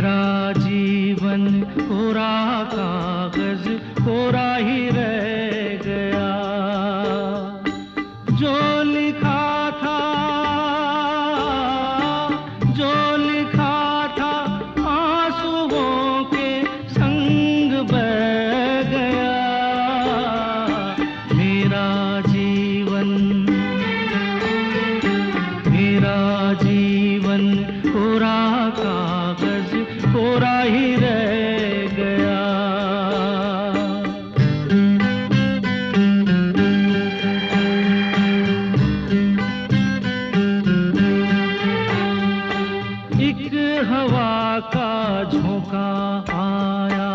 मेरा जीवन कोरा कागज कोरा ही रह गया। जो लिखा था, जो लिखा था आंसुओं के संग बह गया। मेरा जीवन, मेरा जीवन कोरा कागज कोरा ही रह गया। एक हवा का झोंका आया,